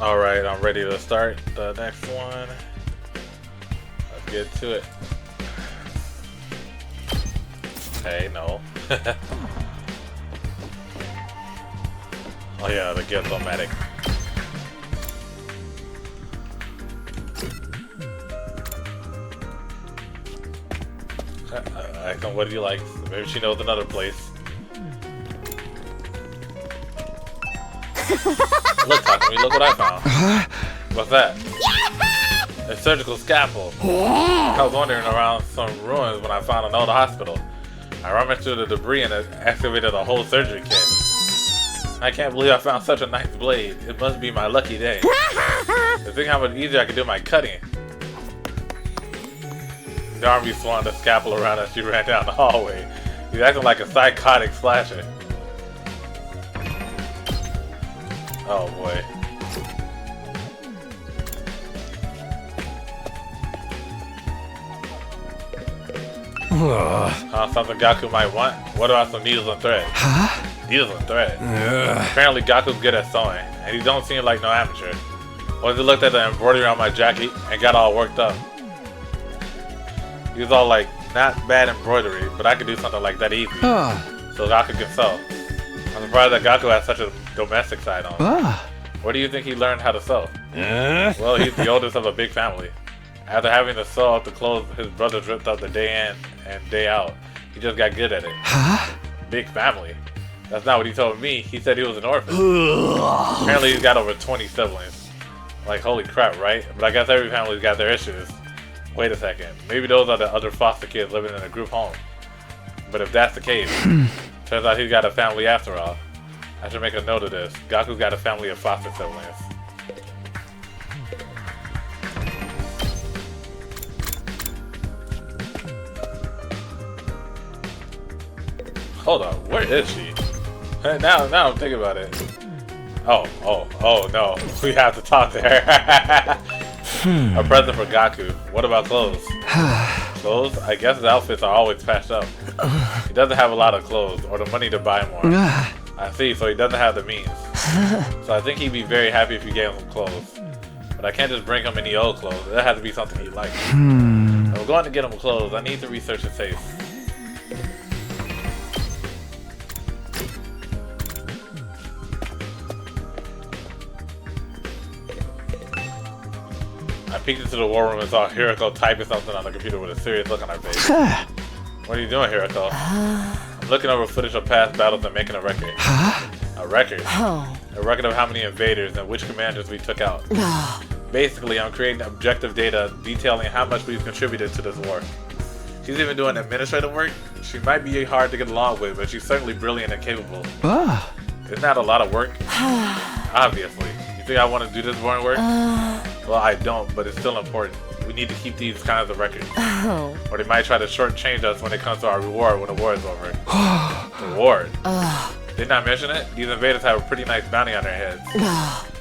Alright, I'm ready to start the next one. Let's get to it. Okay, no. Oh yeah, the Gizmomatic. What do you like? Maybe she knows another place. Look, Takumi, look what I found. What's that? A surgical scalpel. I was wandering around some ruins when I found an old hospital. I rummaged through the debris and it activated a whole surgery kit. I can't believe I found such a nice blade. It must be my lucky day. To think how much easier I could do my cutting. Darby swung the scalpel around as she ran down the hallway. He's acting like a psychotic slasher. Oh boy. Something Gaku might want? What about some needles and thread? Huh? Needles and thread? Apparently Gaku's good at sewing, and he don't seem like no amateur. Once he looked at the embroidery on my jacket and got all worked up. He was all like, not bad embroidery, but I could do something like that easy. So Gaku can sew. I'm surprised that Gaku has such a domestic side on him. Where do you think he learned how to sew? Well, he's the oldest of a big family. After having to sew up the clothes his brothers ripped up the day in and day out, he just got good at it. Big family? That's not what he told me. He said he was an orphan. Apparently he's got over 20 siblings. Like, holy crap, right? But I guess every family's got their issues. Wait a second. Maybe those are the other foster kids living in a group home. But if that's the case, turns out he's got a family after all. I should make a note of this. Gaku's got a family of foster siblings. Hold on, where is she? Now I'm thinking about it. Oh no. We have to talk to her. A present for Gaku. What about clothes? Clothes? I guess his outfits are always patched up. He doesn't have a lot of clothes or the money to buy more. I see, so he doesn't have the means. So I think he'd be very happy if you gave him some clothes. But I can't just bring him any old clothes. It has to be something he likes. If I'm going to get him clothes, I need to research his taste. I peeked into the war room and saw Hiruko typing something on the computer with a serious look on her face. What are you doing, Hiruko? I'm looking over footage of past battles and making a record. A record? A record of how many invaders and which commanders we took out. Basically, I'm creating objective data detailing how much we've contributed to this war. She's even doing administrative work. She might be hard to get along with, but she's certainly brilliant and capable. It's not a lot of work. Obviously. You think I want to do this boring work? Well, I don't, but it's still important. We need to keep these kinds of records. Or they might try to shortchange us when it comes to our reward when the war is over. Reward? Didn't I mention it? These invaders have a pretty nice bounty on their heads.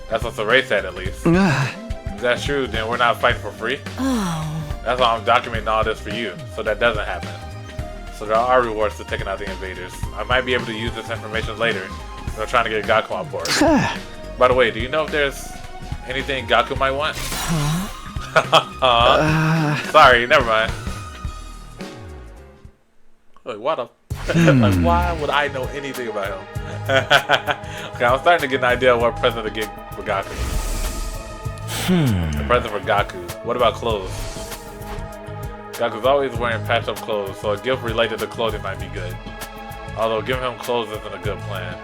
That's what Saray said, at least. If that's true, then we're not fighting for free? That's why I'm documenting all this for you, so that doesn't happen. So there are rewards to taking out the invaders. I might be able to use this information later when I'm trying to get Gaku on board. By the way, do you know if there's anything Gaku might want? Sorry, never mind. Like, what a... like, why would I know anything about him? Okay, I'm starting to get an idea of what present to get for Gaku. A present for Gaku. What about clothes? Gaku's always wearing patched up clothes, so a gift related to clothing might be good. Although giving him clothes isn't a good plan.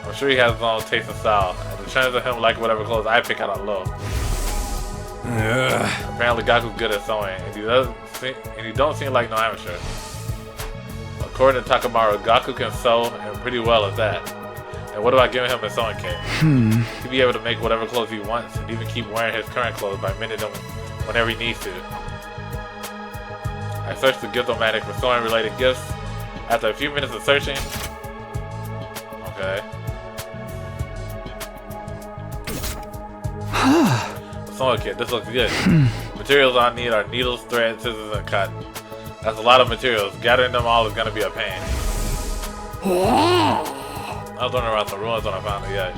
I'm sure he has his own taste and style, and the chances of him like whatever clothes I pick out are low. Apparently Gaku's good at sewing, and he don't seem like no amateur. According to Takamaru, Gaku can sew and pretty well at that. And what about giving him a sewing kit? He'd be able to make whatever clothes he wants, and even keep wearing his current clothes by mending them whenever he needs to. I searched the Gizmomatic for sewing related gifts. After a few minutes of searching, okay. Sewing kit, this looks good. Materials I need are needles, thread, scissors, and cotton. That's a lot of materials. Gathering them all is gonna be a pain. I was wondering about some ruins when I found it yet.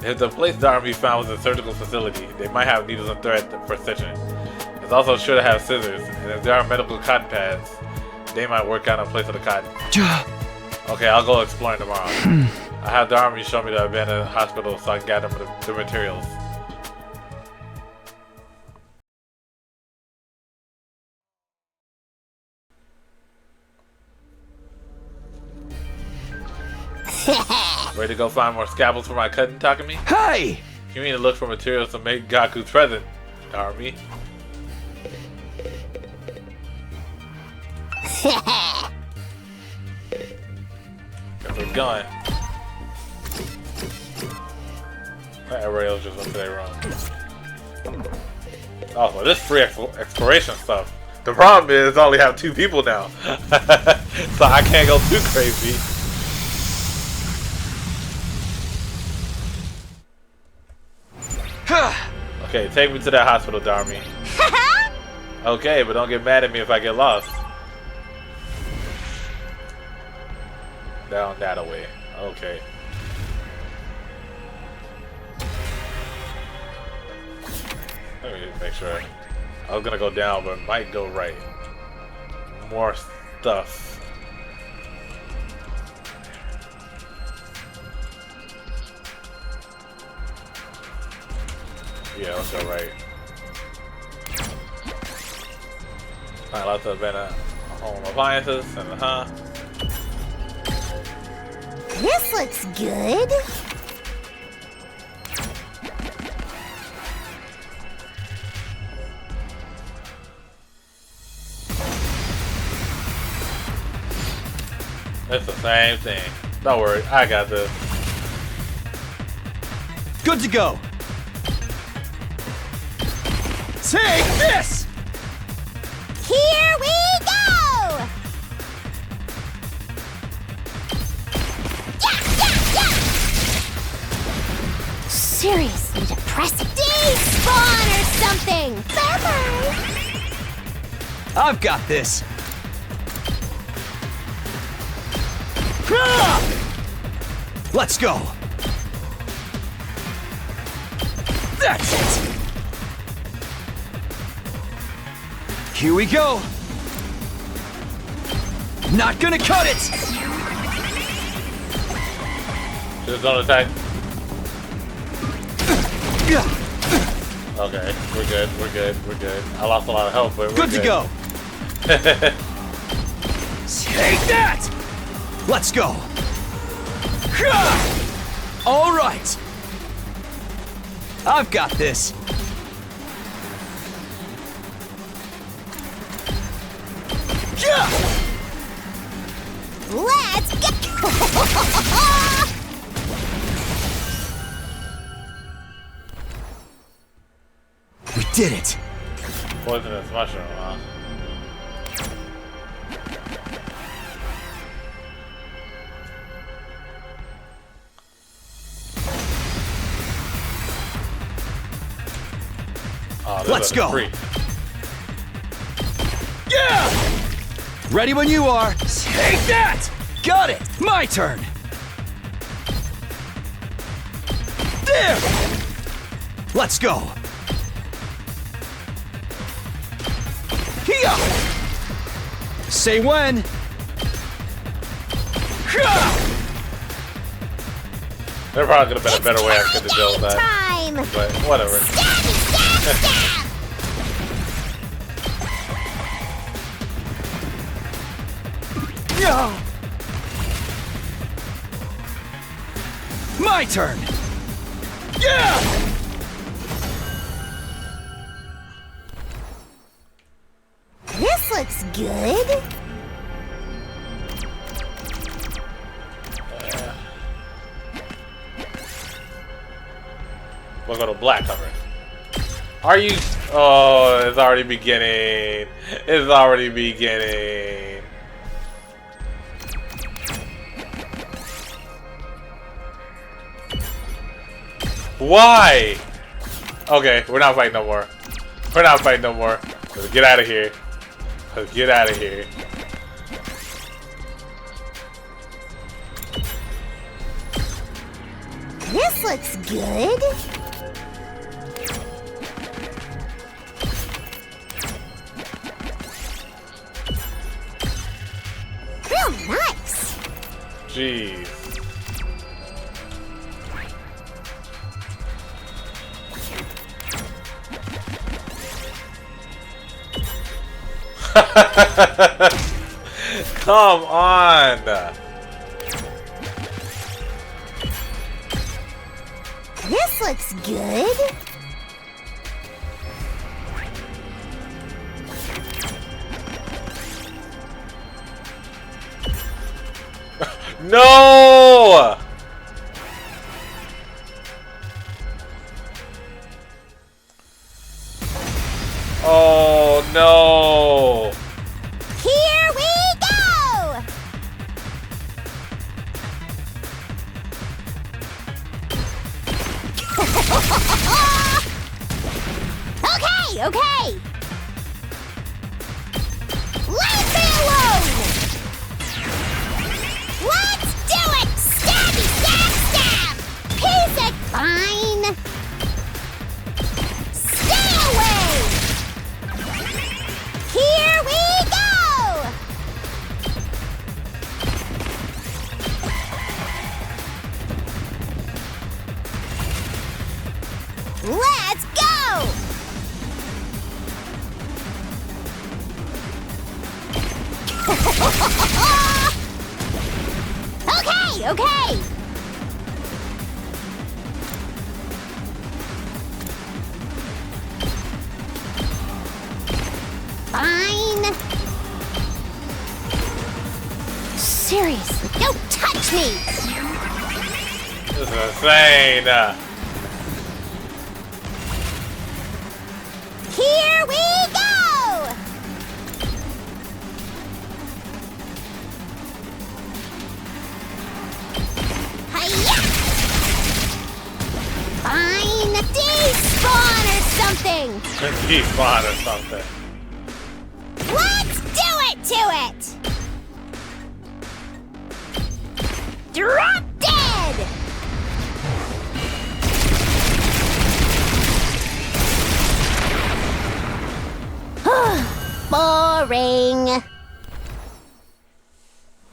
If the place Darby found was a surgical facility, they might have needles and thread for stitching. It's also sure to have scissors, and if there are medical cotton pads, they might work out in place of the cotton. Okay, I'll go exploring tomorrow. I have Darby show me the abandoned hospital so I can gather the materials. Ready to go find more scalpels for my cousin, Takumi? Hey! You need to look for materials to make Gaku's present, Darby. Guess we're going. That rails just went to their wrong. Oh, well, this free exploration stuff. The problem is I only have 2 people now. So I can't go too crazy. Okay, take me to that hospital, Darby. Okay, but don't get mad at me if I get lost. Down that way. Okay. Let me make sure. I was gonna go down, but might go right. More stuff. Yeah, let's go right. Alright, lots of home appliances and This looks good. It's the same thing. Don't worry, I got this. Good to go. Take this! Here we go! Yeah! Seriously depressing. Despawn or something! Bye-bye! I've got this. Let's go. That's it. Here we go. Not gonna cut it. Just don't attack. Okay, we're good. I lost a lot of health, but we're good to go. Take that. Let's go. All right. I've got this. Let's go! We did it. Poisonous mushroom, huh? Oh, let's go. Free. Yeah! Ready when you are. Take that! Got it! My turn! There! Let's go! Here! Say when! There probably could have been a better way I could have dealt with that. Time. But whatever. Stab! My turn! Yeah! This looks good. We'll go to black cover. Are you? Oh, it's already beginning. It's already beginning. Why? Okay, we're not fighting no more. We're not fighting no more. Let's get out of here. Let's get out of here. This looks good. Real nice. Jeez. Come on. This looks good. No! Oh no! Here we go! Okay, okay! Leave me alone! Let's do it! Stabby, stab, stab! Piece it fine! Stay away! Here we go! Let's go! Okay, okay! Fine. Seriously, don't touch me! This is insane. Here we go! Hiya! Fine, despawn or something! Despawn or something. Let's do it to it! Drop dead! Boring.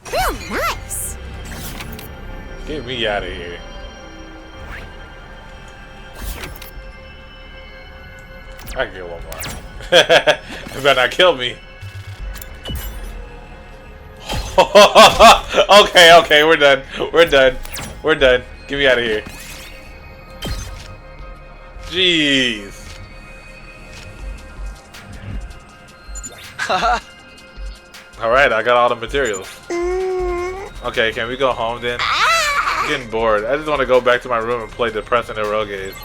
Real nice. Get me out of here. I can get one more. You better not kill me. Okay, we're done. We're done. Get me out of here. Jeez. Alright, I got all the materials. Okay, can we go home then? I'm getting bored. I just want to go back to my room and play depressing eroges.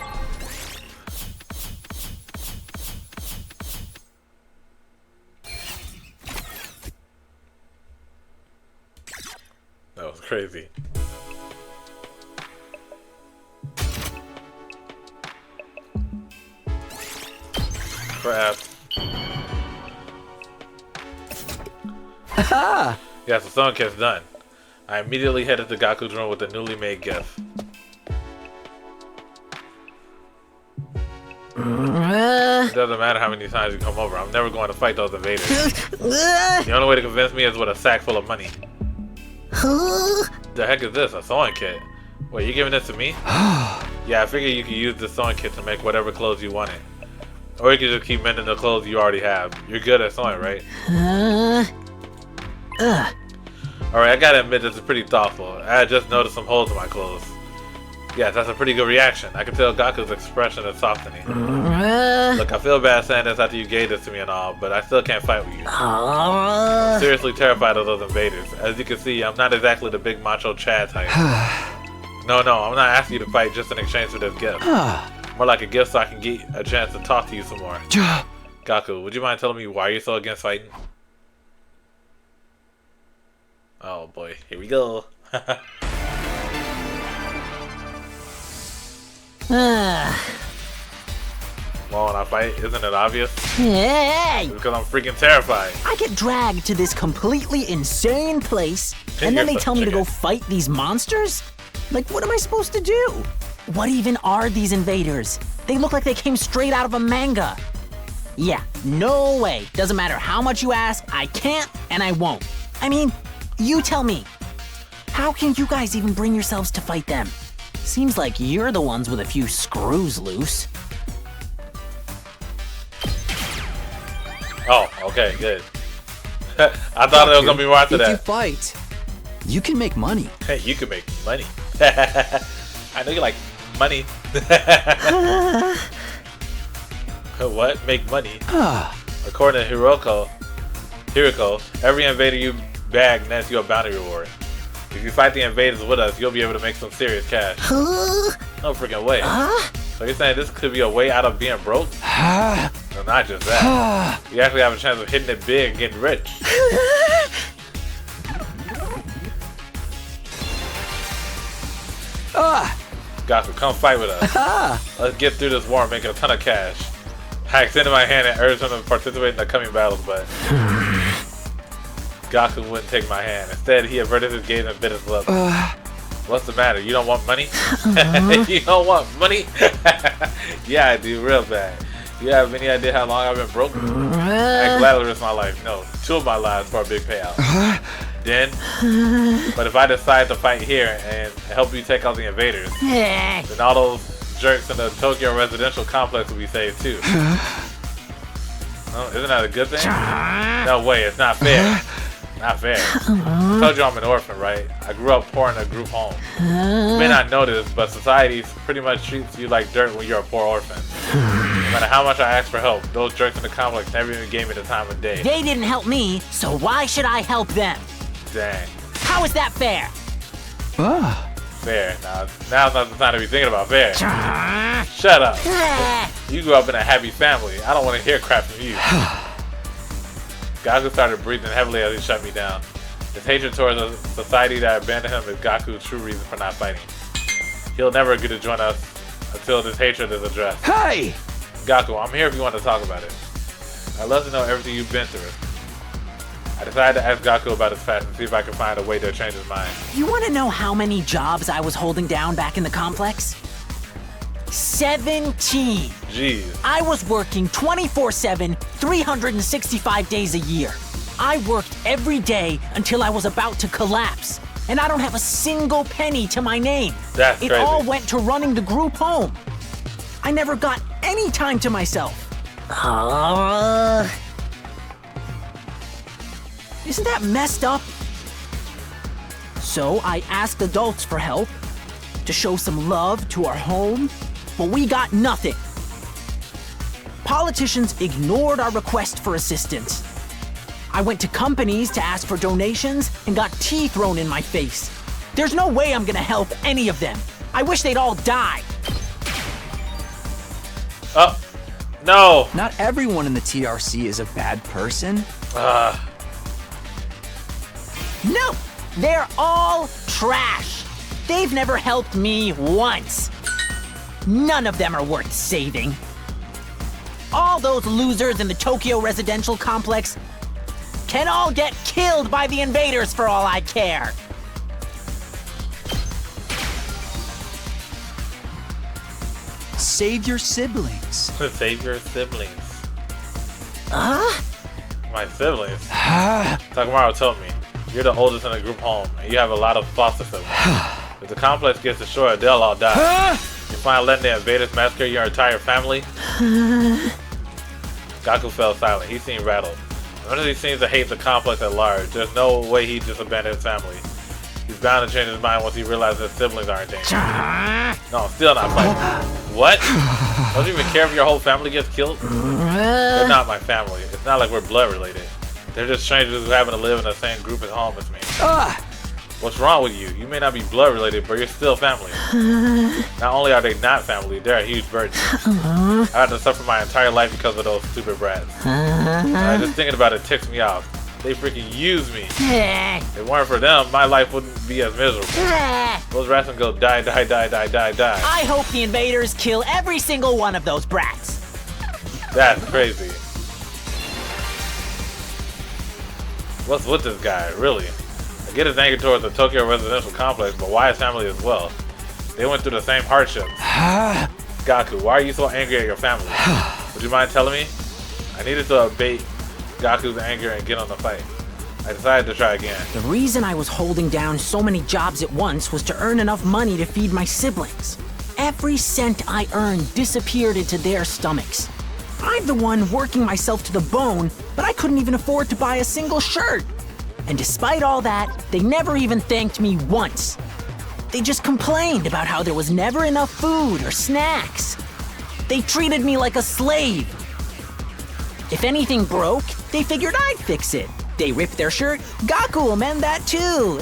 That was crazy. Crap. Yes, the sewing kit's done. I immediately headed to Gaku's room with the newly made gift. It doesn't matter how many times you come over. I'm never going to fight those invaders. The only way to convince me is with a sack full of money. The heck is this? A sewing kit? Wait, you giving this to me? Yeah, I figured you could use this sewing kit to make whatever clothes you wanted. Or you could just keep mending the clothes you already have. You're good at sewing, right? Alright, I gotta admit this is pretty thoughtful. I had just noticed some holes in my clothes. Yes, that's a pretty good reaction. I can tell Gaku's expression is softening. Look, I feel bad saying this after you gave this to me and all, but I still can't fight with you. I'm seriously terrified of those invaders. As you can see, I'm not exactly the big macho Chad type. No, I'm not asking you to fight just in exchange for this gift. More like a gift so I can get a chance to talk to you some more. Gaku, would you mind telling me why you're so against fighting? Oh boy, here we go. Well, when I fight, isn't it obvious? Hey! It's because I'm freaking terrified. I get dragged to this completely insane place, and then they tell me to go fight these monsters? Like, what am I supposed to do? What even are these invaders? They look like they came straight out of a manga. Yeah, no way. Doesn't matter how much you ask, I can't and I won't. I mean, you tell me. How can you guys even bring yourselves to fight them? Seems like you're the ones with a few screws loose. Oh, okay, good. I thought there was gonna be more after If you that. fight, you can make money. Hey, you can make money. I know you like money. What? Make money? According to Hiruko, every invader you bag nets you a bounty reward. If you fight the invaders with us, you'll be able to make some serious cash. No freaking way. So you're saying this could be a way out of being broke? No, not just that. You actually have a chance of hitting it big and getting rich. Guys, come fight with us. Let's get through this war and make a ton of cash. I extended my hand and urged him to participate in the coming battles, but Gaku wouldn't take my hand. Instead, he averted his gaze and bit his lip. What's the matter? You don't want money? You don't want money? Yeah, I do, real bad. You have any idea how long I've been broke? I gladly risk my life. No, 2 of my lives for a big payout. Then, but if I decide to fight here and help you take out the invaders, then all those jerks in the Tokyo residential complex will be saved too. Oh, isn't that a good thing? No way, it's not fair. Not fair. I told you I'm an orphan, right? I grew up poor in a group home. You may not know this, but society pretty much treats you like dirt when you're a poor orphan. No matter how much I ask for help, those jerks in the complex never even gave me the time of day. They didn't help me, so why should I help them? Dang. How is that fair? Fair. Now's not the time to be thinking about fair. Shut up. You grew up in a happy family. I don't want to hear crap from you. Gaku started breathing heavily as he shut me down. His hatred towards the society that abandoned him is Gaku's true reason for not fighting. He'll never agree to join us until this hatred is addressed. Hey! Gaku, I'm here if you want to talk about it. I'd love to know everything you've been through. I decided to ask Gaku about his past and see if I can find a way to change his mind. You want to know how many jobs I was holding down back in the complex? 17. Jeez. I was working 24/7, 365 days a year. I worked every day until I was about to collapse. And I don't have a single penny to my name. That's It crazy. all went to running the group home. I never got any time to myself. Isn't that messed up? So I asked adults for help, to show some love to our home, but we got nothing. Politicians ignored our request for assistance. I went to companies to ask for donations and got tea thrown in my face. There's no way I'm gonna help any of them. I wish they'd all die. Oh, no. Not everyone in the TRC is a bad person. No, they're all trash. They've never helped me once. None of them are worth saving. All those losers in the Tokyo residential complex can all get killed by the invaders for all I care. Save your siblings. Save your siblings. My siblings? Takamaru told me, you're the oldest in the group home, and you have a lot of foster siblings. If the complex gets destroyed, they'll all die. You find letting the invaders massacre your entire family? Gaku fell silent. He seemed rattled. Notice he seems to hate the complex at large. There's no way he'd just abandon his family. He's bound to change his mind once he realizes his siblings are in danger. No, I'm still not fighting. What? Don't you even care if your whole family gets killed? They're not my family. It's not like we're blood related. They're just strangers who happen to live in the same group at home as me. What's wrong with you? You may not be blood related, but you're still family. Not only are they not family, they're a huge burden. I had to suffer my entire life because of those stupid brats. Just thinking about it ticks me off. They freaking use me. If it weren't for them, my life wouldn't be as miserable. Those rats can go die, die, die, die, die, die. I hope the invaders kill every single one of those brats. That's crazy. What's with this guy, really? I get his anger towards the Tokyo residential complex, but why his family as well? They went through the same hardships. Gaku, why are you so angry at your family? Would you mind telling me? I needed to abate Gaku's anger and get on the fight. I decided to try again. The reason I was holding down so many jobs at once was to earn enough money to feed my siblings. Every cent I earned disappeared into their stomachs. I'm the one working myself to the bone, but I couldn't even afford to buy a single shirt. And despite all that, they never even thanked me once. They just complained about how there was never enough food or snacks. They treated me like a slave. If anything broke, they figured I'd fix it. They ripped their shirt, Gaku will mend that too.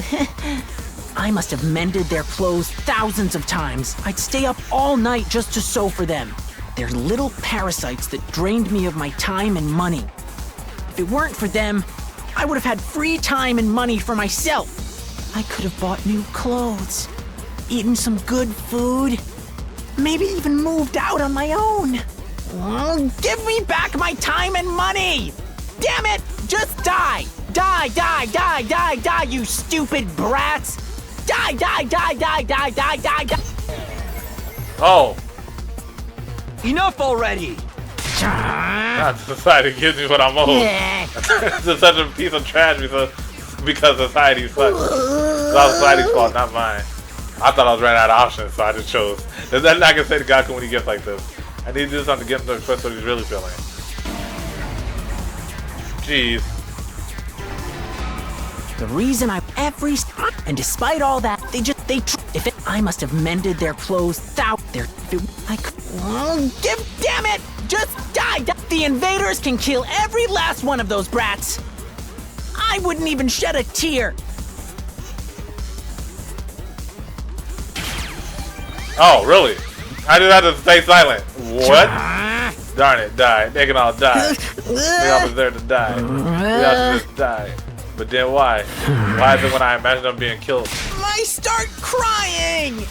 I must have mended their clothes thousands of times. I'd stay up all night just to sew for them. They're little parasites that drained me of my time and money. If it weren't for them, I would have had free time and money for myself. I could have bought new clothes, eaten some good food, maybe even moved out on my own. Give me back my time and money! Damn it! Just die! Die, die, die, die, die, you stupid brats! Die, die, die, die, die, die, die, die! Oh! Enough already! Not society gives me what I'm owed. It's such a piece of trash because society sucks. It's all society's fault, not mine. I thought I was running out of options, so I just chose. There's nothing I can say to Gaku when he gets like this. I need to do something to get him to express what he's really feeling. Jeez. The reason and despite all that, I must have mended their clothes damn it! Just die! The invaders can kill every last one of those brats. I wouldn't even shed a tear. Oh, really? I just had to stay silent. What? Darn it, die. They can all die. We all deserve to die. We all should just die. But then why? Why is it when I imagine them being killed? I start crying!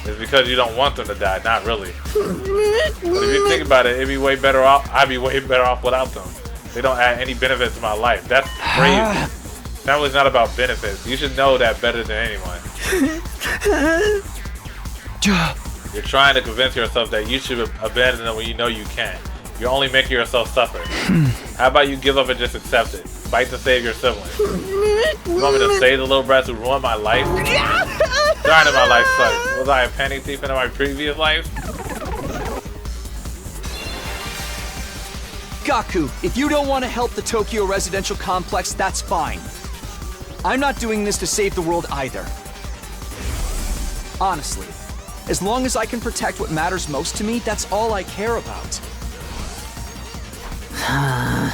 It's because you don't want them to die, not really. But if you think about it, it'd be way better off. I'd be way better off without them. They don't add any benefits to my life. That's crazy. Family's not about benefits. You should know that better than anyone. You're trying to convince yourself that you should abandon them when you know you can't. You're only making yourself suffer. How about you give up and just accept it? Fight to save your siblings. You want me to save the little brats who ruined my life? Darn it, my life sucks. Was I a penny thief in my previous life? Gaku, if you don't want to help the Tokyo residential complex, that's fine. I'm not doing this to save the world either. Honestly, as long as I can protect what matters most to me, that's all I care about. I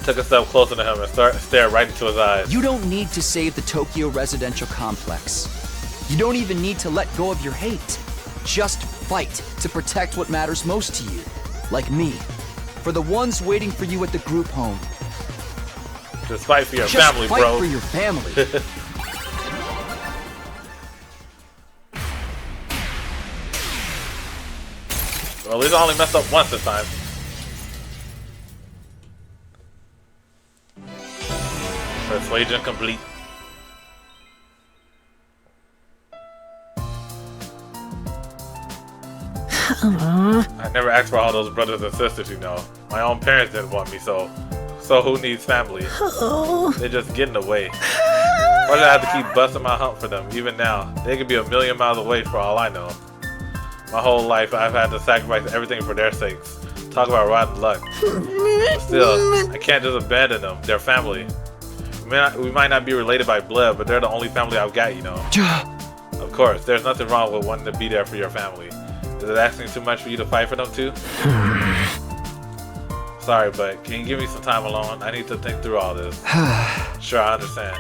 took a step closer to him and stared right into his eyes. You don't need to save the Tokyo residential complex. You don't even need to let go of your hate. Just fight to protect what matters most to you. Like me. For the ones waiting for you at the group home. Just fight for your Just family, fight bro. for your family. Well, at least I only messed up once this time. Persuasion complete. I never asked for all those brothers and sisters, you know. My own parents didn't want me, so who needs family? They just get in the way. Why did I have to keep busting my hump for them? Even now, they could be a million miles away for all I know. My whole life, I've had to sacrifice everything for their sakes. Talk about rotten luck. But still, I can't just abandon them. They're family. We might not be related by blood, but they're the only family I've got, you know. Of course, there's nothing wrong with wanting to be there for your family. Is it asking too much for you to fight for them too? Sorry, but can you give me some time alone? I need to think through all this. Sure, I understand.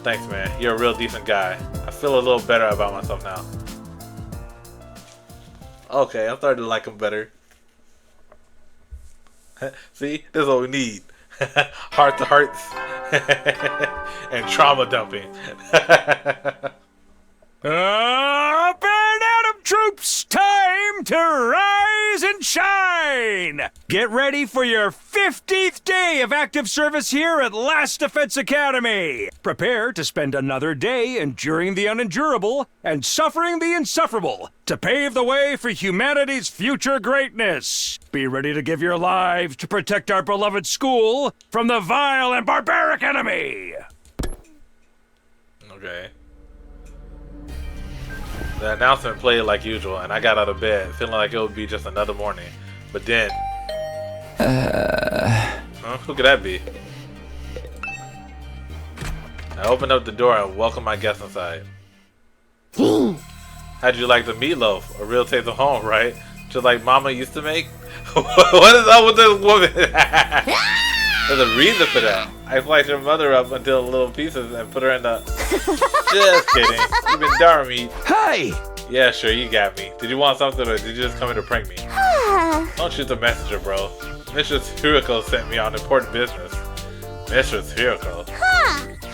Thanks, man. You're a real decent guy. I feel a little better about myself now. Okay, I'm starting to like him better. See? This is what we need. Heart to hearts. And trauma dumping. Up and Adam troops, time to rise and shine! Get ready for your 50 50th day of active service here at Last Defense Academy. Prepare to spend another day enduring the unendurable and suffering the insufferable to pave the way for humanity's future greatness. Be ready to give your lives to protect our beloved school from the vile and barbaric enemy. Okay. The announcement played like usual, and I got out of bed feeling like it would be just another morning. But then... Huh? Who could that be? I opened up the door and welcomed my guests inside. How'd you like the meatloaf? A real taste of home, right? Just like Mama used to make? What is up with this woman? There's a reason for that. I sliced your mother up into little pieces and put her in the... Just kidding. You've been darn meat. Hey! Yeah, sure, you got me. Did you want something or did you just come in to prank me? Don't shoot the messenger, bro. Mistress Hiruko sent me on important business. Mistress Hiruko?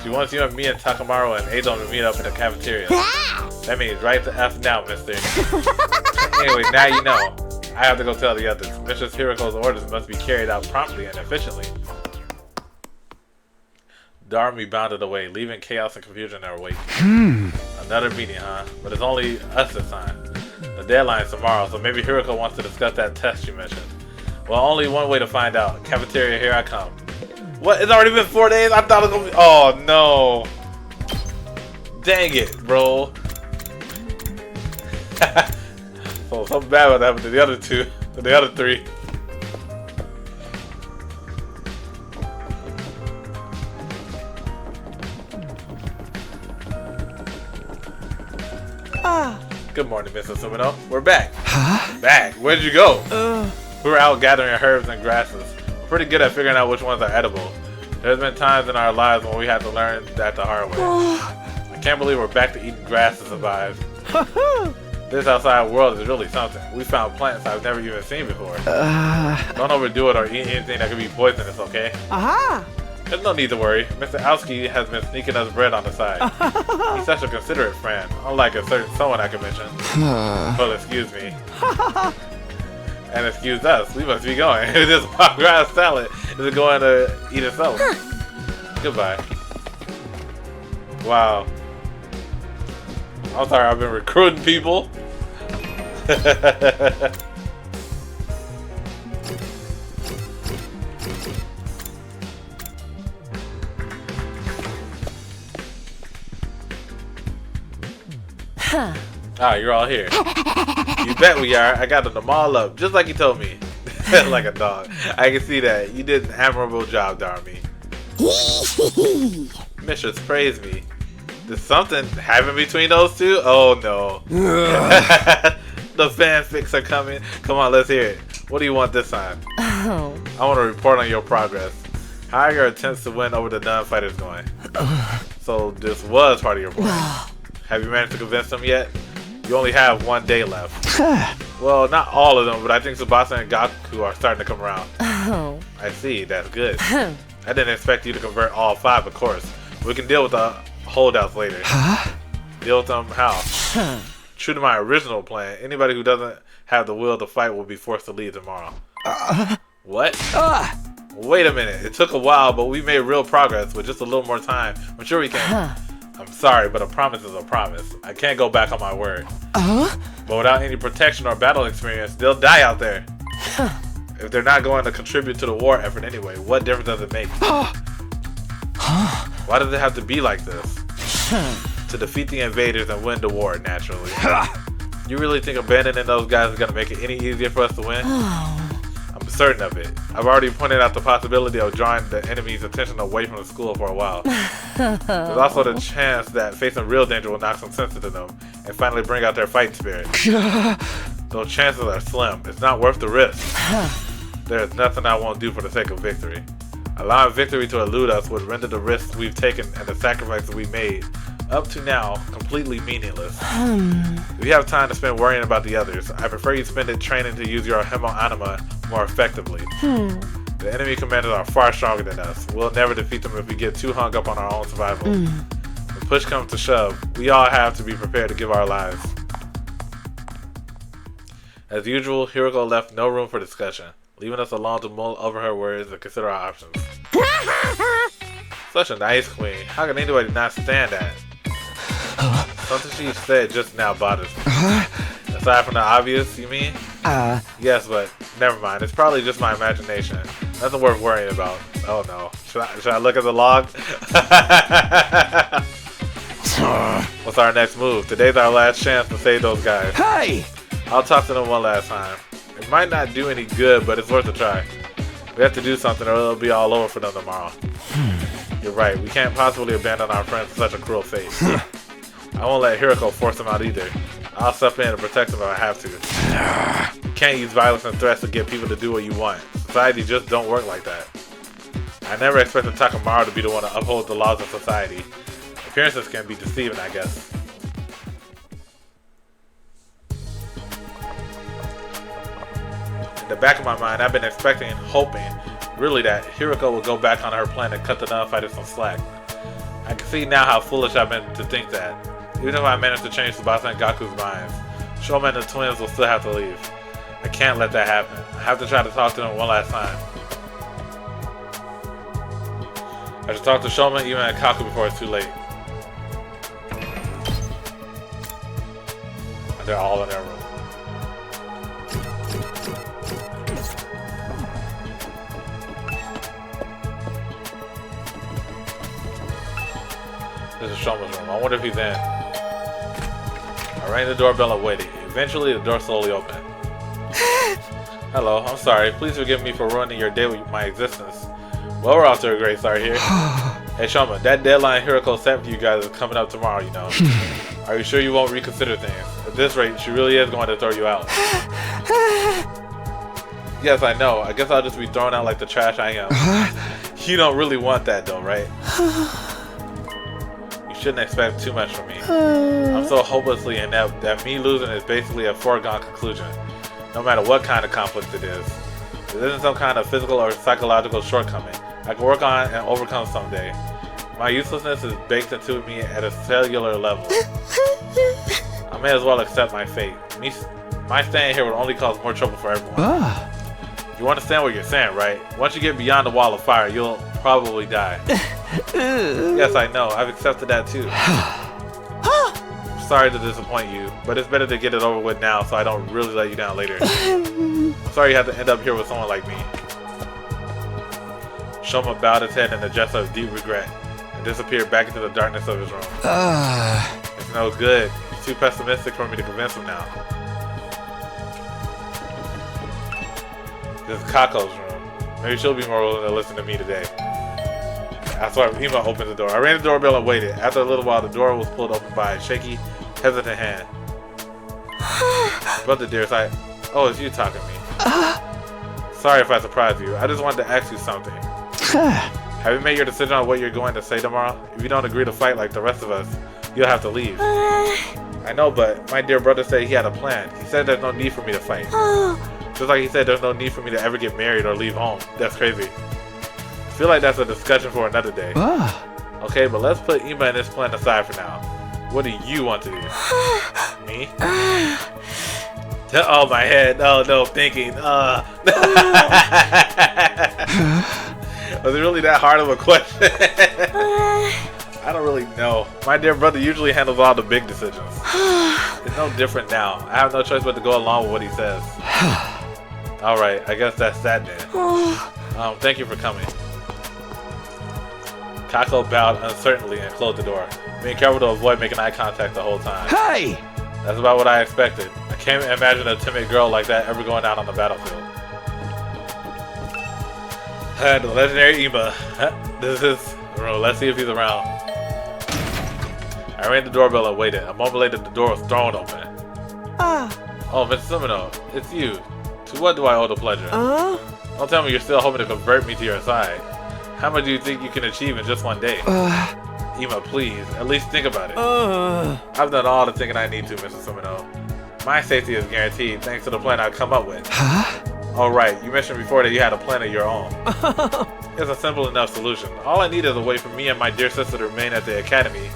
She wants you and me and Takamaru and Adon to meet up in the cafeteria. That means right the F now, mister. Anyway, now you know. I have to go tell the others. Mistress Hiruko's orders must be carried out promptly and efficiently. Darmy bounded away, leaving chaos and confusion in our wake. Another meeting, huh? But it's only us this time. The deadline's tomorrow, so maybe Hiruko wants to discuss that test you mentioned. Well, only one way to find out. Cafeteria, here I come. What? It's already been 4 days? I thought it was gonna be... Oh, no. Dang it, bro. So something bad about that happened to the other two. To the other three. Good morning, Mr. Sumino. We're back. Huh? Back? Where'd you go? We were out gathering herbs and grasses. We're pretty good at figuring out which ones are edible. There's been times in our lives when we had to learn that the hard way. I can't believe we're back to eating grass to survive. This outside world is really something. We found plants I've never even seen before. Don't overdo it or eat anything that could be poisonous, okay? There's no need to worry. Mr. Owski has been sneaking us bread on the side. He's such a considerate friend, unlike a certain someone I can mention. Well, excuse me. And excuse us. We must be going. This pop grass salad is going to eat itself. Goodbye. Wow. I'm sorry, I've been recruiting people. Ah, you're all here. You bet we are. I got them all up, just like you told me. Like a dog. I can see that. You did an admirable job, Darmy. Mistress, praise me. Did something happen between those two? Oh no. The fanfics are coming. Come on, let's hear it. What do you want this time? I want to report on your progress. How are your attempts to win over the non-fighters going? So this was part of your plan. Have you managed to convince them yet? You only have 1 day left. Well, not all of them, but I think Tsubasa and Gaku are starting to come around. I see, that's good. I didn't expect you to convert all 5, of course. We can deal with the holdouts later. Deal with them how? True to my original plan, anybody who doesn't have the will to fight will be forced to leave tomorrow. What? Wait a minute, it took a while, but we made real progress. With just a little more time, I'm sure we can. I'm sorry, but a promise is a promise. I can't go back on my word. But without any protection or battle experience, they'll die out there. If they're not going to contribute to the war effort anyway, what difference does it make? Why does it have to be like this? To defeat the invaders and win the war, naturally. You really think abandoning those guys is going to make it any easier for us to win? I'm certain of it. I've already pointed out the possibility of drawing the enemy's attention away from the school for a while. There's also the chance that facing real danger will knock some sense into them and finally bring out their fighting spirit. Those chances are slim. It's not worth the risk. There's nothing I won't do for the sake of victory. Allowing victory to elude us would render the risks we've taken and the sacrifices we made up to now completely meaningless. If you have time to spend worrying about the others, I prefer you spend it training to use your Hemo Anima more effectively. The enemy commanders are far stronger than us. We'll never defeat them if we get too hung up on our own survival. When push comes to shove, we all have to be prepared to give our lives. As usual, Hiruko left no room for discussion. leaving us alone to mull over her words and consider our options. Such a nice queen. How can anybody not stand that? Something she said just now bothers me. Aside from the obvious, you mean? Yes, but never mind. It's probably just my imagination. Nothing worth worrying about. Oh no. Should I look at the log? What's our next move? Today's our last chance to save those guys. Hey! I'll talk to them one last time. It might not do any good, but it's worth a try. We have to do something or it'll be all over for them tomorrow. You're right. We can't possibly abandon our friends to such a cruel fate. I won't let Hiruko force them out either. I'll step in and protect them if I have to. You can't use violence and threats to get people to do what you want. Society just don't work like that. I never expected Takamaru to be the one to uphold the laws of society. Appearances can be deceiving, I guess. In the back of my mind, I've been expecting and hoping, really, that Hiruko will go back on her plan and cut the non-fighters some slack. I can see now how foolish I've been to think that. Even if I manage to change Tsubasa and Gaku's minds, Shoma and the twins will still have to leave. I can't let that happen. I have to try to talk to them one last time. I should talk to Shoma, Ima, and Kaku before it's too late. And they're all in their room. This is Shoma's room. I wonder if he's in. I rang the doorbell and waited. Eventually, the door slowly opened. Hello, I'm sorry. Please forgive me for ruining your day with my existence. Well, we're off to a great start here. Hey, Shoma, that deadline Hiruko set for you guys is coming up tomorrow, you know. Are you sure you won't reconsider things? At this rate, she really is going to throw you out. Yes, I know. I guess I'll just be thrown out like the trash I am. You don't really want that, though, right? Shouldn't expect too much from me. I'm so hopelessly inept that me losing is basically a foregone conclusion, no matter what kind of conflict it is. It isn't some kind of physical or psychological shortcoming I can work on and overcome someday. My uselessness is baked into me at a cellular level. I may as well accept my fate. My staying here would only cause more trouble for everyone. You understand what you're saying, right? Once you get beyond the wall of fire, you'll probably die. Yes, I know. I've accepted that too. Sorry to disappoint you, but it's better to get it over with now so I don't really let you down later. I'm sorry you had to end up here with someone like me. Shoma bowed his head in a gesture of deep regret and disappeared back into the darkness of his room. It's no good. He's too pessimistic for me to convince him now. This is Kako's room. Maybe she'll be more willing to listen to me today. I saw Ima open the door. I rang the doorbell and waited. After a little while, the door was pulled open by a shaky, hesitant hand. Brother dearest, oh, it's you talking to me. Sorry if I surprised you. I just wanted to ask you something. Have you made your decision on what you're going to say tomorrow? If you don't agree to fight like the rest of us, you'll have to leave. I know, but my dear brother said he had a plan. He said there's no need for me to fight. Just like he said there's no need for me to ever get married or leave home. That's crazy. I feel like that's a discussion for another day. Okay, but let's put Ima and this plan aside for now. What do you want to do? Me? Oh, my head. Oh, no, thinking. Was it really that hard of a question? I don't really know. My dear brother usually handles all the big decisions. It's no different now. I have no choice but to go along with what he says. Alright, I guess that's that then. Thank you for coming. Kako bowed uncertainly and closed the door, being careful to avoid making eye contact the whole time. Hey! That's about what I expected. I can't imagine a timid girl like that ever going out on the battlefield. The legendary Ima. This is the room. Let's see if he's around. I rang the doorbell and waited. A moment later, the door was thrown open. Oh, Mr. Sumino, it's you. To what do I owe the pleasure? Don't tell me you're still hoping to convert me to your side. How much do you think you can achieve in just one day? Ima, please, at least think about it. I've done all the thinking I need to, Mr. Sumino. My safety is guaranteed thanks to the plan I've come up with. Alright, you mentioned before that you had a plan of your own. It's a simple enough solution. All I need is a way for me and my dear sister to remain at the academy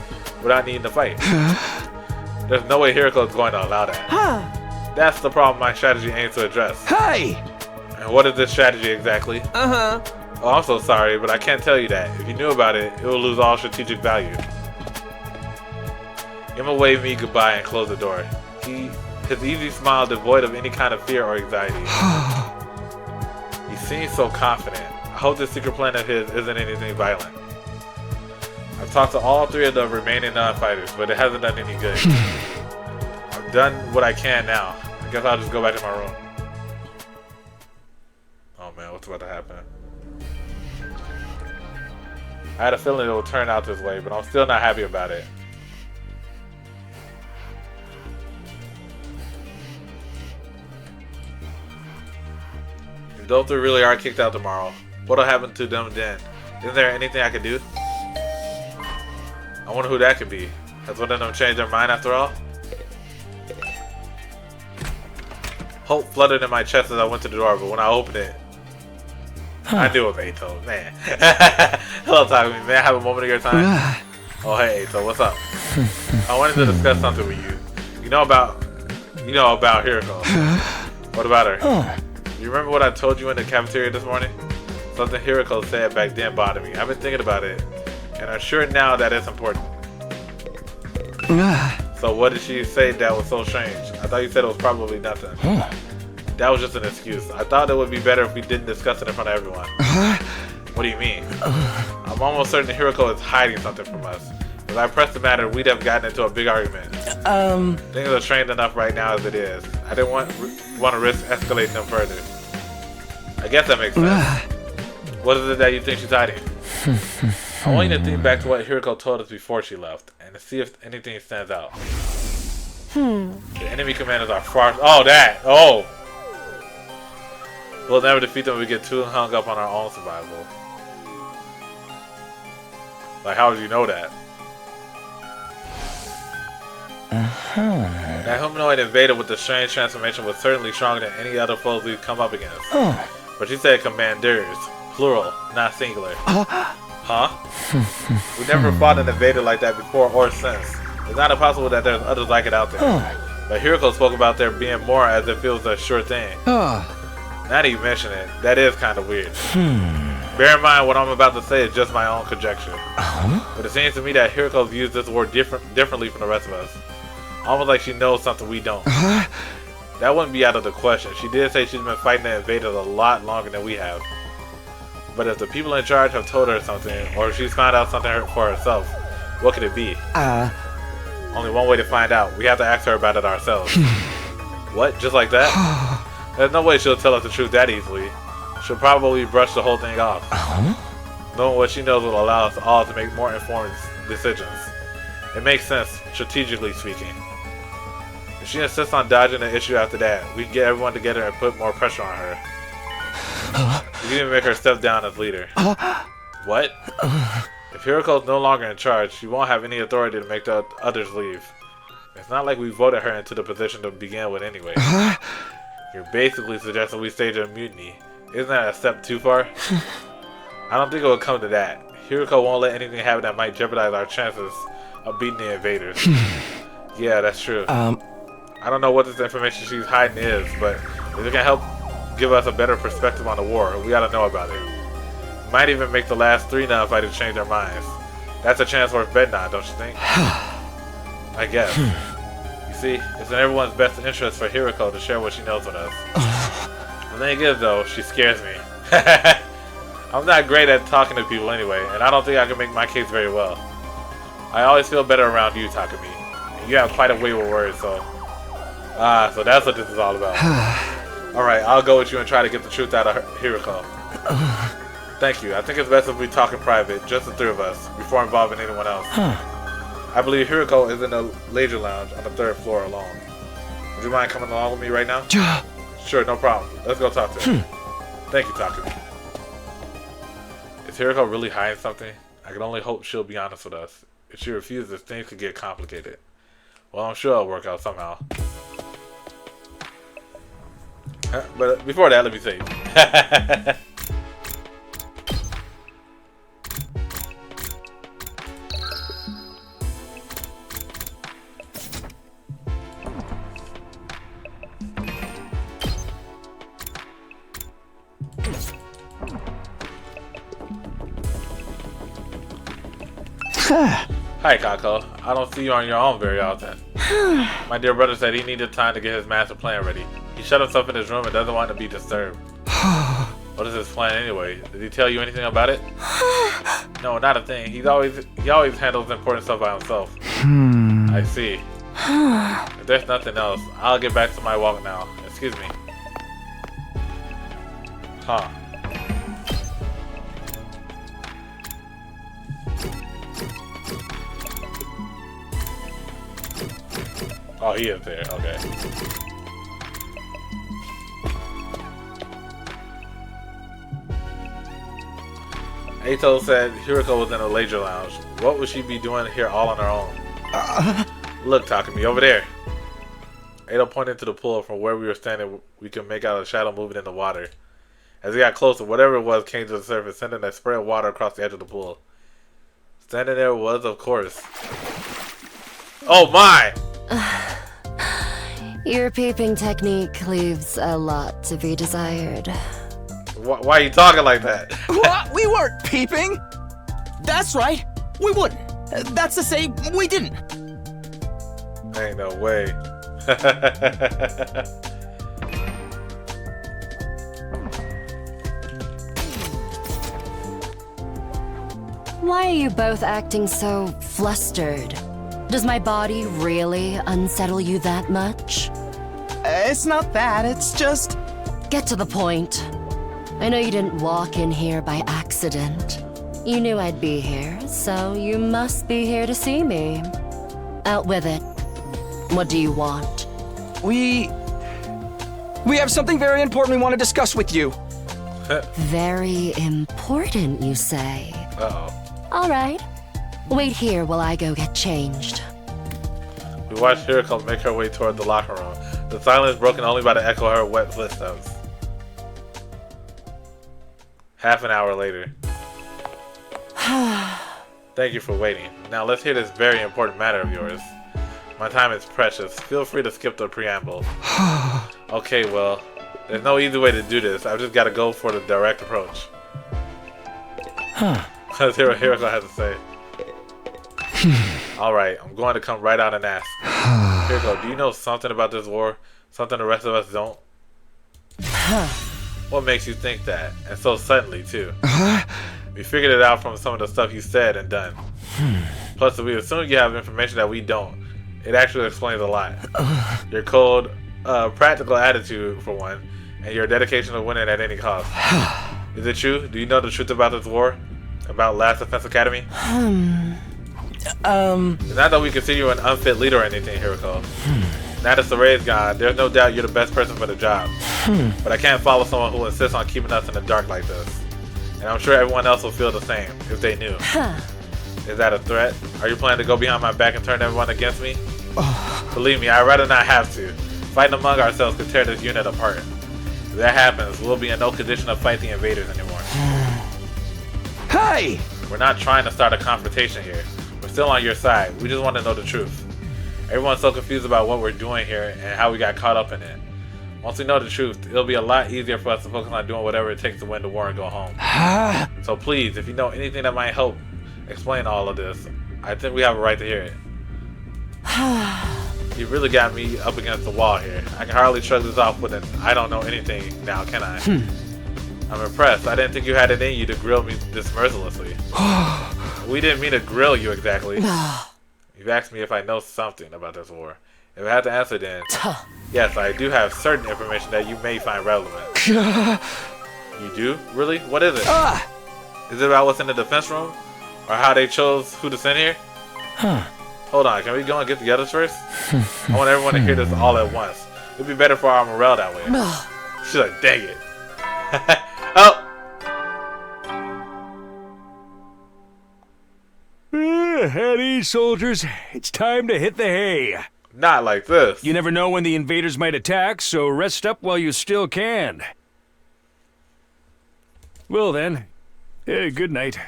without needing to fight. There's no way Hiruko is going to allow that. That's the problem my strategy aims to address. Hey! And what is this strategy exactly? Uh-huh. Oh, I'm so sorry, but I can't tell you that. If you knew about it, it would lose all strategic value. Emma waved me goodbye and closed the door. His easy smile devoid of any kind of fear or anxiety. He seems so confident. I hope this secret plan of his isn't anything violent. I've talked to all 3 of the remaining non-fighters, but it hasn't done any good. I've done what I can now. I guess I'll just go back to my room. Oh man, what's about to happen? I had a feeling it would turn out this way, but I'm still not happy about it. If those 3 really are kicked out tomorrow, what'll happen to them then? Isn't there anything I can do? I wonder who that could be. Has one of them changed their mind after all? Hope fluttered in my chest as I went to the door, but when I opened it, I knew it was Ato, man. Hello, Takumi. May I have a moment of your time? Oh, hey, Ato, what's up? I wanted to discuss something with you. You know about Hiruko. What about her? You remember what I told you in the cafeteria this morning? Something Hiruko said back then bothered me. I've been thinking about it, and I'm sure now that it's important. So what did she say that was so strange? I thought you said it was probably nothing. That was just an excuse. I thought it would be better if we didn't discuss it in front of everyone. What do you mean? I'm almost certain Hiruko is hiding something from us. If I pressed the matter, we'd have gotten into a big argument. Things are strained enough right now as it is. I didn't want to risk escalating them further. I guess that makes sense. What is it that you think she's hiding? I want you to think back to what Hiruko told us before she left, and to see if anything stands out. The enemy commanders are far. Oh! We'll never defeat them if we get too hung up on our own survival. Like, how would you know that? That humanoid invader with the strange transformation was certainly stronger than any other foes we've come up against. But she said commanders, plural, not singular. Huh? We never fought an invader like that before or since. It's not impossible that there's others like it out there. But Hiruko spoke about there being more as if it was a sure thing. Now that you mention it, that is kind of weird. Bear in mind what I'm about to say is just my own conjecture. But it seems to me that Hiruko views this war differently from the rest of us. Almost like she knows something we don't. That wouldn't be out of the question. She did say she's been fighting the invaders a lot longer than we have. But if the people in charge have told her something, or if she's found out something for herself, what could it be? Only one way to find out. We have to ask her about it ourselves. What? Just like that? There's no way she'll tell us the truth that easily. She'll probably brush the whole thing off. Knowing what she knows will allow us all to make more informed decisions. It makes sense, strategically speaking. If she insists on dodging the issue after that, we can get everyone together and put more pressure on her. We can even make her step down as leader. What? If Hiruko's no longer in charge, she won't have any authority to make the others leave. It's not like we voted her into the position to begin with anyway. You're basically suggesting we stage a mutiny. Isn't that a step too far? I don't think it will come to that. Hiruko won't let anything happen that might jeopardize our chances of beating the invaders. Yeah, that's true. I don't know what this information she's hiding is, but if it can help give us a better perspective on the war, we ought to know about it. Might even make the last 3 non-fighters change their minds. That's a chance worth betting on, don't you think? I guess. You see, it's in everyone's best interest for Hiruko to share what she knows with us. The thing is, though, she scares me. I'm not great at talking to people anyway, and I don't think I can make my case very well. I always feel better around you, Takumi. And you have quite a way with words, so... so that's what this is all about. Alright, I'll go with you and try to get the truth out of Hiruko. Thank you. I think it's best if we talk in private, just the 3 of us, before involving anyone else. I believe Hiruko is in the leisure lounge on the 3rd floor alone. Would you mind coming along with me right now? Sure, no problem. Let's go talk to her. Thank you, Takumi. Is Hiruko really hiding something? I can only hope she'll be honest with us. If she refuses, things could get complicated. Well, I'm sure it'll work out somehow. But before that, let me see. Hi, Kako. I don't see you on your own very often. My dear brother said he needed time to get his master plan ready. He shut himself in his room and doesn't want to be disturbed. What is his plan anyway? Did he tell you anything about it? No, not a thing. He always handles important stuff by himself. I see. If there's nothing else, I'll get back to my walk now. Excuse me. Huh. Oh, he is there. Okay. Ato said Hiruko was in a leisure lounge. What would she be doing here all on her own? Look, Takumi, over there. Ato pointed to the pool. From where we were standing, we could make out a shadow moving in the water. As we got closer, whatever it was came to the surface, sending a spray of water across the edge of the pool. Standing there was, of course. Oh my! Your peeping technique leaves a lot to be desired. Why are you talking like that? What? We weren't peeping! That's right! We wouldn't! That's to say, we didn't! Ain't no way. Why are you both acting so flustered? Does my body really unsettle you that much? It's not that, it's just... Get to the point. I know you didn't walk in here by accident. You knew I'd be here, so you must be here to see me. Out with it. What do you want? We have something very important we want to discuss with you. Very important, you say? Uh-oh. All right. Wait here while I go get changed. We watched Hiruko make her way toward the locker room. The silence broken only by the echo of her wet footsteps. Half an hour later. Thank you for waiting. Now let's hear this very important matter of yours. My time is precious. Feel free to skip the preamble. Okay, well, there's no easy way to do this. I've just got to go for the direct approach. Let's hear what Hiruko has to say. Alright, I'm going to come right out and ask. Hiruko, do you know something about this war? Something the rest of us don't? What makes you think that? And so suddenly, too. We figured it out from some of the stuff you said and done. Plus, we assume you have information that we don't. It actually explains a lot. Your cold, practical attitude, for one, and your dedication to winning at any cost. Is it true? Do you know the truth about this war? About Last Defense Academy? It's not that we consider you an unfit leader or anything, Hiruko. Now that Soray's gone, there's no doubt you're the best person for the job. But I can't follow someone who insists on keeping us in the dark like this. And I'm sure everyone else will feel the same, if they knew. Is that a threat? Are you planning to go behind my back and turn everyone against me? Believe me, I'd rather not have to. Fighting among ourselves could tear this unit apart. If that happens, we'll be in no condition to fight the invaders anymore. Hey! We're not trying to start a confrontation here. We're still on your side. We just want to know the truth. Everyone's so confused about what we're doing here and how we got caught up in it. Once we know the truth, it'll be a lot easier for us to focus on doing whatever it takes to win the war and go home. So please, if you know anything that might help explain all of this, I think we have a right to hear it. You really got me up against the wall here. I can hardly shrug this off with an I don't know anything now, can I? I'm impressed. I didn't think you had it in you to grill me this mercilessly. We didn't mean to grill you exactly. You've asked me if I know something about this war. If I had to answer then, yes, I do have certain information that you may find relevant. You do? Really? What is it? Is it about what's in the defense room? Or how they chose who to send here? Hold on, can we go and get the others first? I want everyone to hear this all at once. It'd be better for our morale that way. She's like, dang it. Oh! At ease, soldiers. It's time to hit the hay. Not like this. You never know when the invaders might attack, so rest up while you still can. Well then, good night.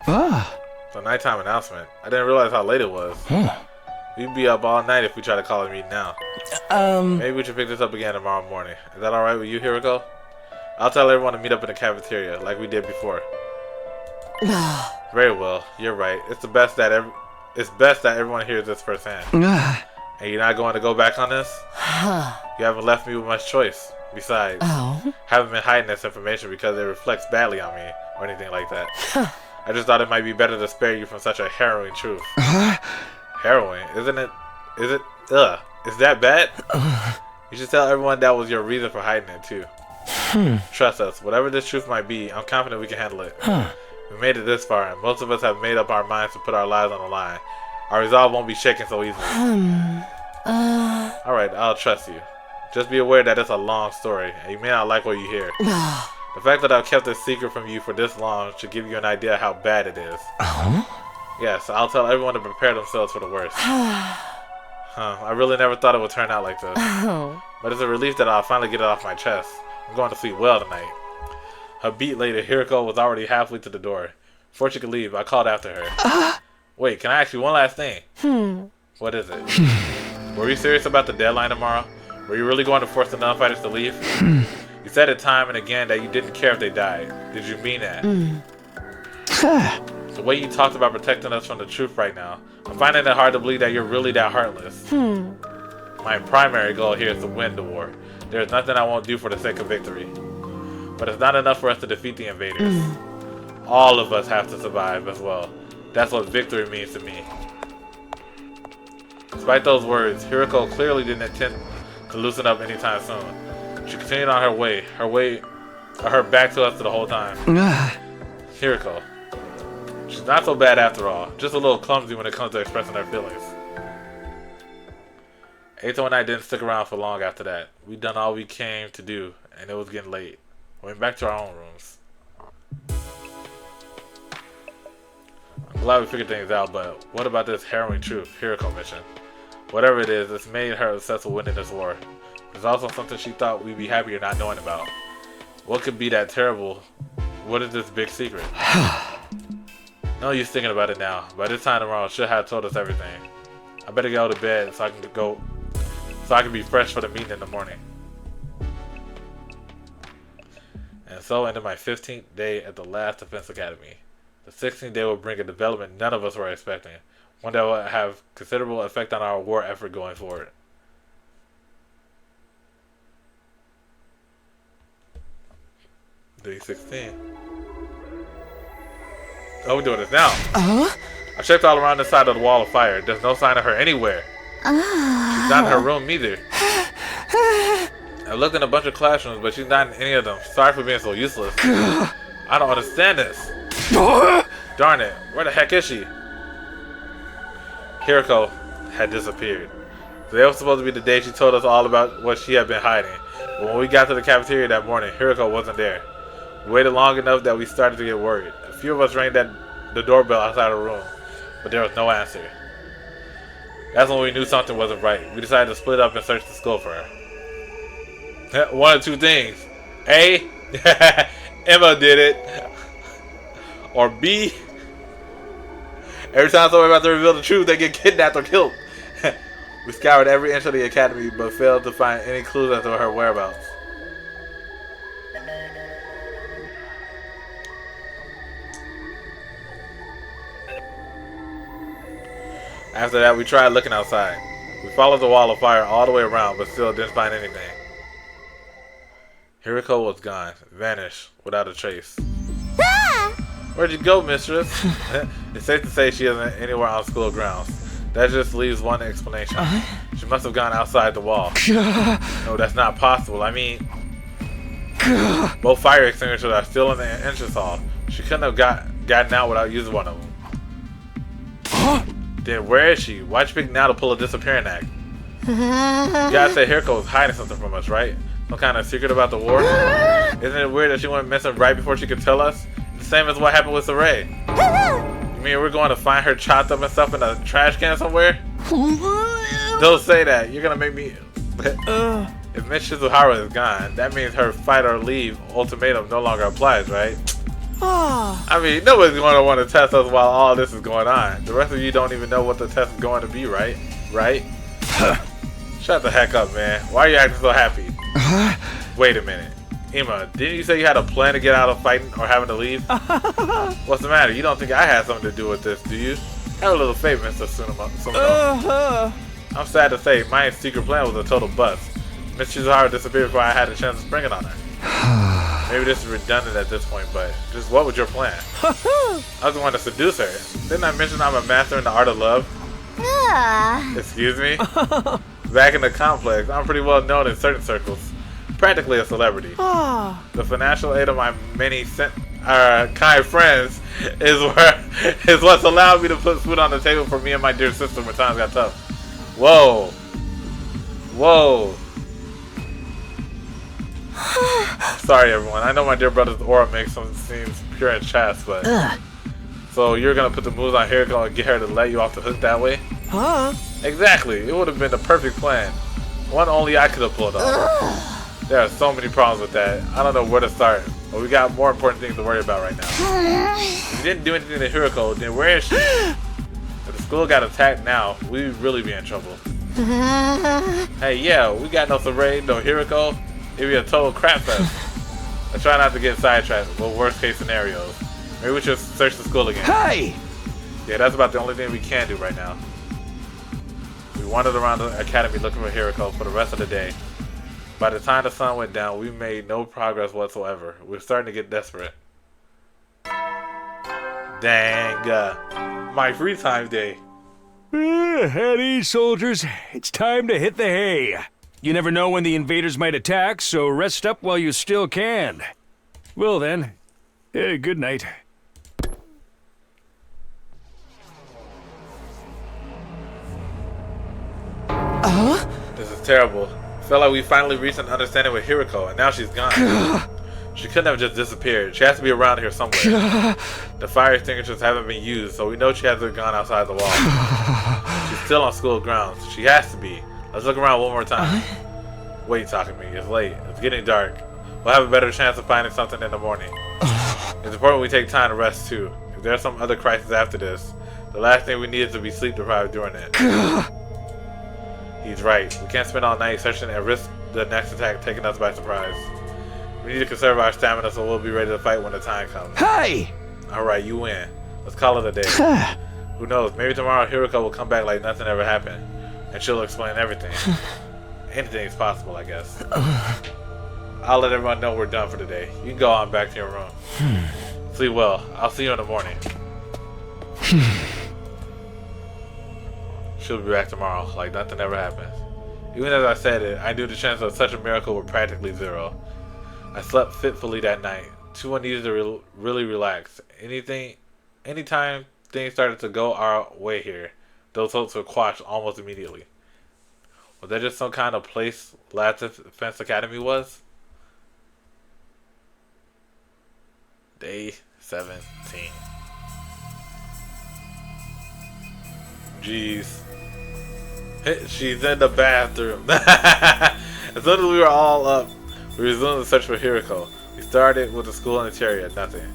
It's a nighttime announcement. I didn't realize how late it was. We'd be up all night if we try to call a meeting now. Maybe we should pick this up again tomorrow morning. Is that alright with you, Hiruko? I'll tell everyone to meet up in the cafeteria, like we did before. Very well, you're right. It's best that everyone hears this firsthand. And you're not going to go back on this? You haven't left me with much choice. Besides, haven't been hiding this information because it reflects badly on me or anything like that. I just thought it might be better to spare you from such a harrowing truth. Harrowing? Isn't it? Is it? Is that bad? You should tell everyone that was your reason for hiding it too. Trust us, whatever this truth might be, I'm confident we can handle it. We made it this far, and most of us have made up our minds to put our lives on the line. Our resolve won't be shaken so easily. Alright, I'll trust you. Just be aware that it's a long story, and you may not like what you hear. The fact that I've kept this secret from you for this long should give you an idea how bad it is. Yes, I'll tell everyone to prepare themselves for the worst. I really never thought it would turn out like this. But it's a relief that I'll finally get it off my chest. I'm going to sleep well tonight. A beat later, Hiruko was already halfway to the door. Before she could leave, I called after her. Wait, can I ask you one last thing? What is it? Were you serious about the deadline tomorrow? Were you really going to force the non-fighters to leave? You said it time and again that you didn't care if they died. Did you mean that? The way you talked about protecting us from the truth right now, I'm finding it hard to believe that you're really that heartless. My primary goal here is to win the war. There's nothing I won't do for the sake of victory. But it's not enough for us to defeat the invaders. All of us have to survive as well. That's what victory means to me. Despite those words, Hiruko clearly didn't intend to loosen up anytime soon. She continued on her back to us the whole time. Hiruko. She's not so bad after all, just a little clumsy when it comes to expressing her feelings. Eito and I didn't stick around for long after that. We'd done all we came to do, and it was getting late. We went back to our own rooms. I'm glad we figured things out, but what about this harrowing truth Hiruko mentioned? Whatever it is, it's made her obsessed with winning this war. There's also something she thought we'd be happier not knowing about. What could be that terrible? What is this big secret? No use thinking about it now. By this time tomorrow, she'll have told us everything. I better go to bed so I can be fresh for the meeting in the morning. And so ended my 15th day at the last Defense Academy. The 16th day will bring a development none of us were expecting. One that will have considerable effect on our war effort going forward. Day 16. Oh, we're doing this now. I checked all around the side of the wall of fire. There's no sign of her anywhere. She's not in her room either. I looked in a bunch of classrooms, but she's not in any of them. Sorry for being so useless. I don't understand this. Darn it. Where the heck is she? Hiruko had disappeared. Today was supposed to be the day she told us all about what she had been hiding. But when we got to the cafeteria that morning, Hiruko wasn't there. We waited long enough that we started to get worried. A few of us rang the doorbell outside the room, but there was no answer. That's when we knew something wasn't right. We decided to split up and search the school for her. One of two things. A, Emma did it. Or B, every time someone about to reveal the truth, they get kidnapped or killed. We scoured every inch of the academy, but failed to find any clues as to her whereabouts. After that, we tried looking outside. We followed the wall of fire all the way around, but still didn't find anything. Hiruko was gone, vanished, without a trace. Where'd you go, mistress? It's safe to say she isn't anywhere on school grounds. That just leaves one explanation. She must have gone outside the wall. No, that's not possible. I mean, both fire extinguishers are still in the entrance hall. She couldn't have gotten out without using one of them. Then where is she? Why'd you pick now to pull a disappearing act? You gotta say Hiruko was hiding something from us, right? Some kind of secret about the war? Isn't it weird that she went missing right before she could tell us? The same as what happened with Saray. You mean we're going to find her chopped up and stuff in a trash can somewhere? Don't say that. You're gonna make me... If Miss Shizuhara is gone, that means her fight or leave ultimatum no longer applies, right? I mean, nobody's going to want to test us while all this is going on. The rest of you don't even know what the test is going to be, right? Right? Shut the heck up, man. Why are you acting so happy? Wait a minute. Ima, didn't you say you had a plan to get out of fighting or having to leave? What's the matter? You don't think I had something to do with this, do you? Have a little faith, Mr. Sunuma. I'm sad to say, my secret plan was a total bust. Miss Shizuhara disappeared before I had a chance to spring it on her. Maybe this is redundant at this point, but just what was your plan? I was the one to seduce her. Didn't I mention I'm a master in the art of love? Excuse me? Back in the complex, I'm pretty well known in certain circles. Practically a celebrity. The financial aid of my many kind friends is what's allowed me to put food on the table for me and my dear sister when times got tough. Whoa. Whoa. Sorry, everyone. I know my dear brother's aura makes him seem pure and chaste, but... So you're gonna put the moves on Hiruko and get her to let you off the hook that way? Exactly. It would have been the perfect plan. One only I could have pulled off. There are so many problems with that. I don't know where to start, but we got more important things to worry about right now. If you didn't do anything to Hiruko, then where is she? If the school got attacked now, we'd really be in trouble. Hey, yeah, we got no Saray, no Hiruko. It'd be a total crap fest. I try not to get sidetracked with worst case scenarios. Maybe we should search the school again. Hey! Yeah, that's about the only thing we can do right now. We wandered around the academy looking for Hiruko for the rest of the day. By the time the sun went down, we made no progress whatsoever. We're starting to get desperate. Dang, my free time day. At ease, soldiers. It's time to hit the hay. You never know when the invaders might attack, so rest up while you still can. Well then, good night. This is terrible. Felt like we finally reached an understanding with Hiruko, and now she's gone. She couldn't have just disappeared. She has to be around here somewhere. The fire extinguishers haven't been used, so we know she hasn't gone outside the wall. She's still on school grounds. She has to be. Let's look around one more time. Wait, Takumi. It's late. It's getting dark. We'll have a better chance of finding something in the morning. It's important we take time to rest, too. If there's some other crisis after this, the last thing we need is to be sleep deprived during it. He's right. We can't spend all night searching and risk the next attack taking us by surprise. We need to conserve our stamina so we'll be ready to fight when the time comes. Hey! Alright, you win. Let's call it a day. Who knows, maybe tomorrow Hiruko will come back like nothing ever happened. And she'll explain everything. Anything's possible, I guess. I'll let everyone know we're done for today. You can go on back to your room. Sleep well. I'll see you in the morning. She'll be back tomorrow, like nothing ever happened. Even as I said it, I knew the chance of such a miracle were practically zero. I slept fitfully that night. Too needed to really relax. Anytime things started to go our way here, those hopes were quashed almost immediately. Was that just some kind of place Last Defense Academy was? Day 17. Jeez. She's in the bathroom. As soon as we were all up, we resumed the search for Hiruko. We started with the school interior. Nothing.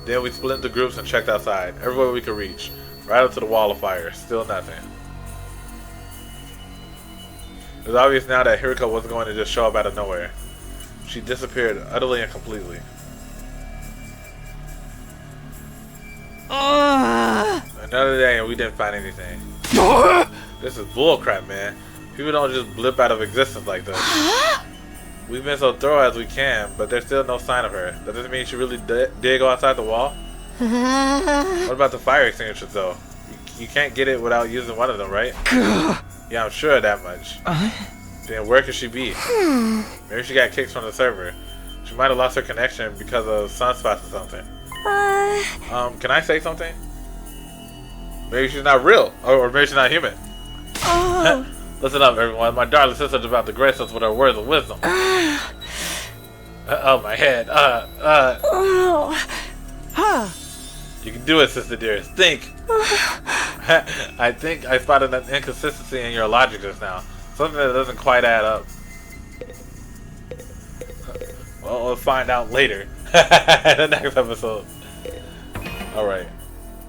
Then we split into groups and checked outside, everywhere we could reach, right up to the wall of fire. Still nothing. It was obvious now that Hiruko wasn't going to just show up out of nowhere. She disappeared utterly and completely. Another day and we didn't find anything. This is bullcrap, man. People don't just blip out of existence like this. We've been so thorough as we can, but there's still no sign of her. Does this mean she really did go outside the wall? What about the fire extinguishers, though? You can't get it without using one of them, right? Yeah, I'm sure of that much. Then where could she be? Maybe she got kicked from the server. She might have lost her connection because of sunspots or something. Can I say something? Maybe she's not real, or maybe she's not human. Listen up, everyone. My darling sister's about to grace us with her words of wisdom. Oh, my head. You can do it, sister dearest. Think. I think I spotted an inconsistency in your logic just now. Something that doesn't quite add up. Well, we'll find out later. In the next episode. Alright.